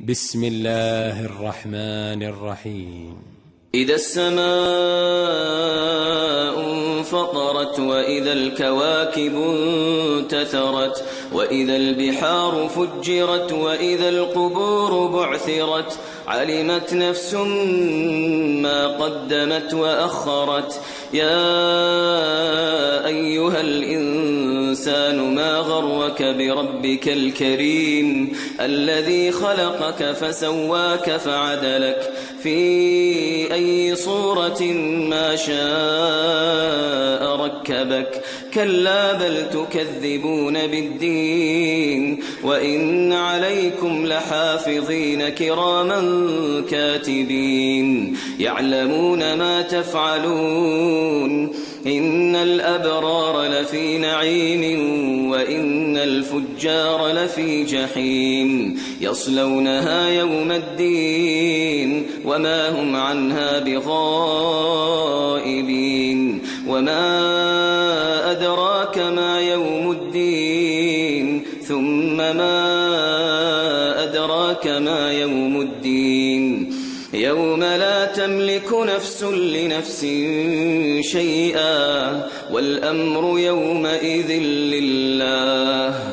بسم الله الرحمن الرحيم. إذا السماء انفطرت وإذا الكواكب انتثرت وإذا البحار فجرت وإذا القبور بعثرت علمت نفس ما قدمت وأخرت. يا أيها الإنسان ما غرك بربك الكريم الذي خلقك فسواك فعدلك في أي صورة ما شاء ركبك. كلا بل تكذبون بالدين وإن عليكم لحافظين كراما كاتبين يعلمون ما تفعلون. إن الأبرار لفي نعيم وإن الفجار لفي جحيم يصلونها يوم الدين وما هم عنها بغائبين. وما أدراك ما يوم الدين ثم ما أدراك ما يوم الدين يوم لا تملك نفس لنفس شيئا والأمر يومئذ لله.